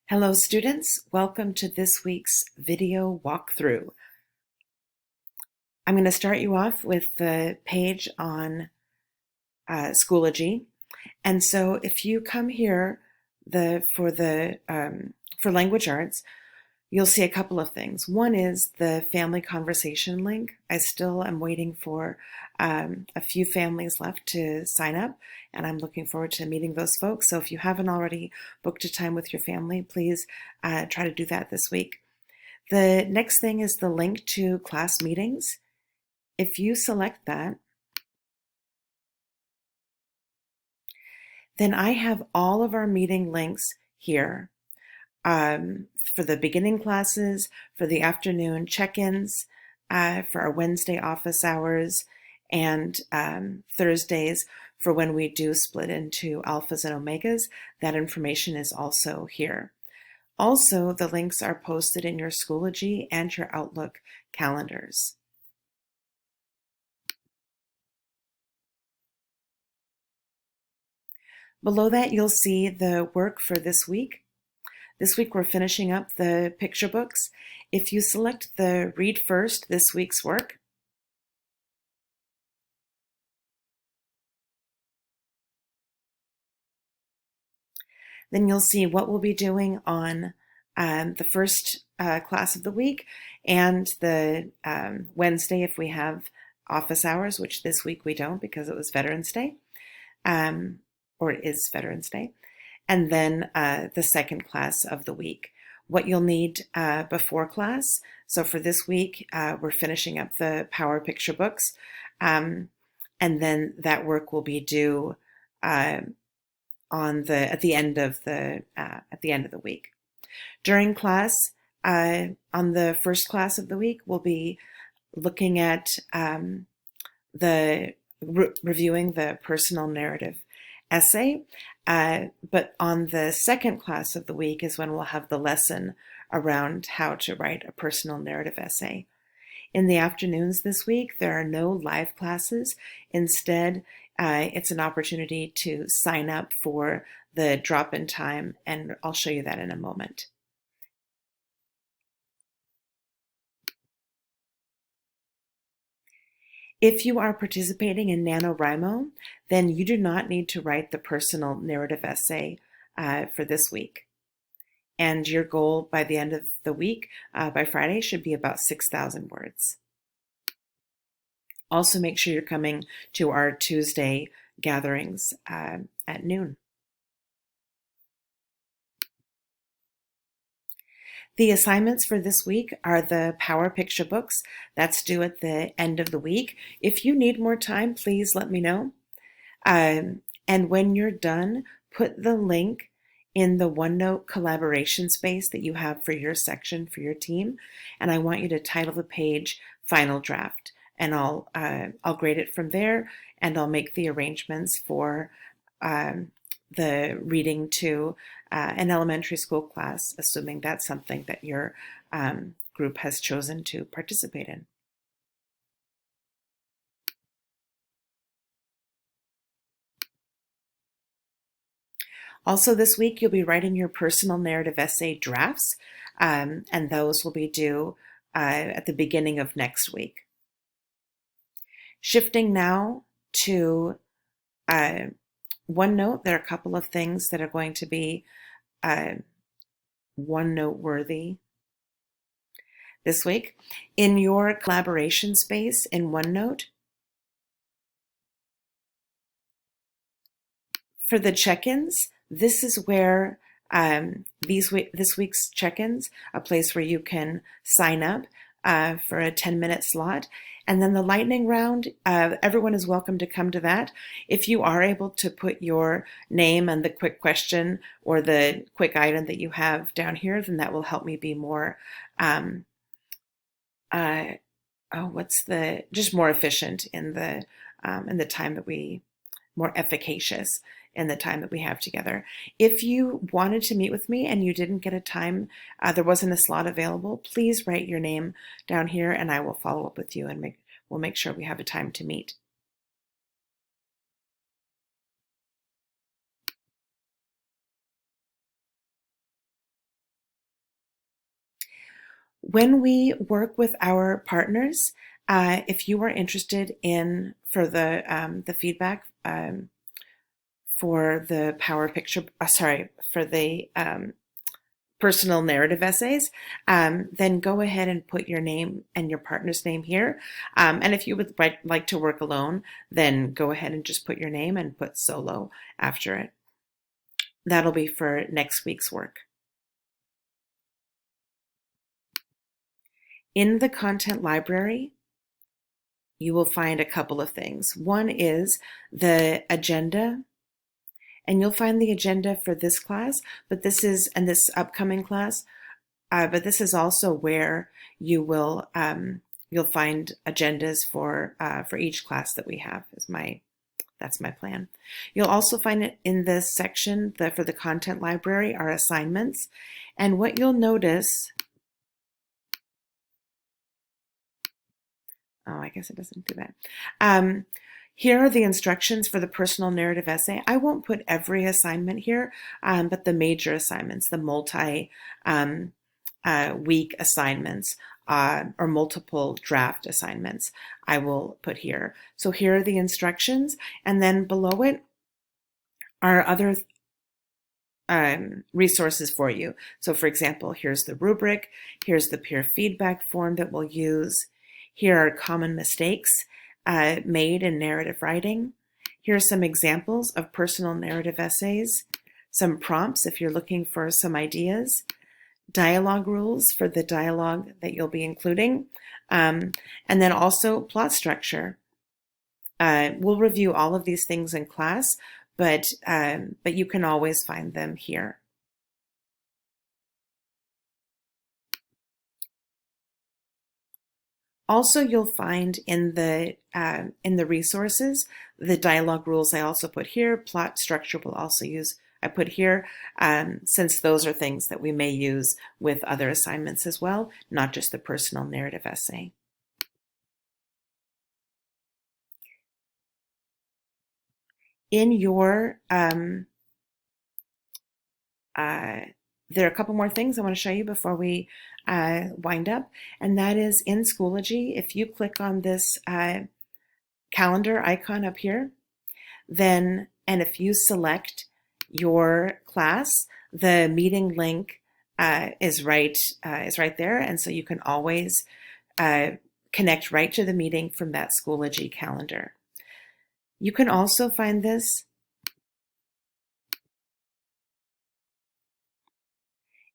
Hello students, welcome to this week's video walkthrough. I'm going to start you off with the page on Schoology. And so if you come here for language arts, you'll see a couple of things. One is the family conversation link. I still am waiting for a few families left to sign up, and I'm looking forward to meeting those folks. So if you haven't already booked a time with your family, please try to do that this week. The next thing is the link to class meetings. If you select that, then I have all of our meeting links here. For the beginning classes, for the afternoon check-ins, for our Wednesday office hours, and Thursdays for when we do split into alphas and omegas. That information is also here. Also, the links are posted in your Schoology and your Outlook calendars. Below that, you'll see the work for this week. This week we're finishing up the picture books. If you select the Read First this week's work, then you'll see what we'll be doing on the first class of the week and the Wednesday if we have office hours, which this week we don't because it was Veterans Day, or it is Veterans Day. And then the second class of the week. What you'll need before class. So for this week, we're finishing up the Power Picture books, and then that work will be due at the end of the week. During class, on the first class of the week, we'll be looking at reviewing the personal narrative essay, but on the second class of the week is when we'll have the lesson around how to write a personal narrative essay. In the afternoons this week, there are no live classes. Instead, it's an opportunity to sign up for the drop-in time, and I'll show you that in a moment. If you are participating in NaNoWriMo, then you do not need to write the personal narrative essay for this week. And your goal by the end of the week, by Friday, should be about 6,000 words. Also make sure you're coming to our Tuesday gatherings at noon. The assignments for this week are the Power Picture books. That's due at the end of the week. If you need more time, please let me know. And when you're done, put the link in the OneNote collaboration space that you have for your section, for your team. And I want you to title the page Final Draft. And I'll grade it from there, and I'll make the arrangements for the reading to an elementary school class, assuming that's something that your group has chosen to participate in. Also this week, you'll be writing your personal narrative essay drafts, and those will be due at the beginning of next week. Shifting now to OneNote, there are a couple of things that are going to be OneNote worthy this week. In your collaboration space in OneNote, for the check-ins, this is where this week's check-ins, a place where you can sign up for a 10-minute slot. And then the lightning round, everyone is welcome to come to that. If you are able to put your name and the quick question or the quick item that you have down here, then that will help me be more, just more efficient in the time that more efficacious in the time that we have together. If you wanted to meet with me and you didn't get a time, there wasn't a slot available, please write your name down here and I will follow up with you and we'll make sure we have a time to meet. When we work with our partners, if you are interested in for the feedback for the power picture, for the personal narrative essays, then go ahead and put your name and your partner's name here. And if you would like to work alone, then go ahead and just put your name and put solo after it. That'll be for next week's work. In the content library, you will find a couple of things. One is the agenda, and you'll find the agenda for this class, but this is, and this upcoming class, but this is also where you will, you'll find agendas for each class that we have. That's my plan. You'll also find it in this section for the content library, our assignments, and what you'll notice. Oh, I guess it doesn't do that. Here are the instructions for the personal narrative essay. I won't put every assignment here, but the major assignments, the multi-week assignments, or multiple draft assignments, I will put here. So here are the instructions, and then below it are other resources for you. So for example, here's the rubric, here's the peer feedback form that we'll use. Here are common mistakes made in narrative writing. Here are some examples of personal narrative essays, some prompts if you're looking for some ideas, dialogue rules for the dialogue that you'll be including, and then also plot structure. We'll review all of these things in class, but you can always find them here. Also, you'll find in the resources, the dialogue rules I also put here, plot structure will also I put here, since those are things that we may use with other assignments as well, not just the personal narrative essay. In your, there are a couple more things I want to show you before we wind up, and that is in Schoology. If you click on this calendar icon up here, then, and if you select your class, the meeting link is right there, and so you can always connect right to the meeting from that Schoology calendar. You can also find this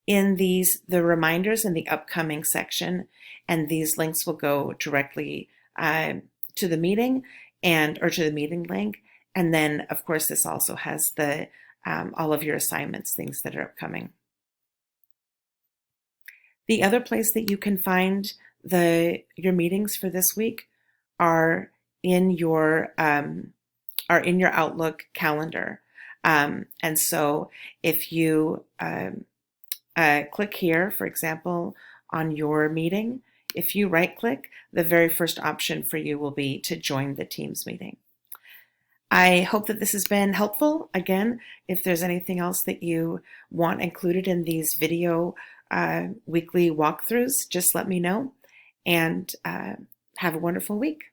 in the reminders in the upcoming section, and these links will go directly to the meeting or to the meeting link. And then, of course, this also has the all of your assignments, things that are upcoming. The other place that you can find your meetings for this week are in your Outlook calendar. And so if you click here, for example, on your meeting, if you right-click, the very first option for you will be to join the Teams meeting. I hope that this has been helpful. Again, if there's anything else that you want included in these video weekly walkthroughs, just let me know, and have a wonderful week.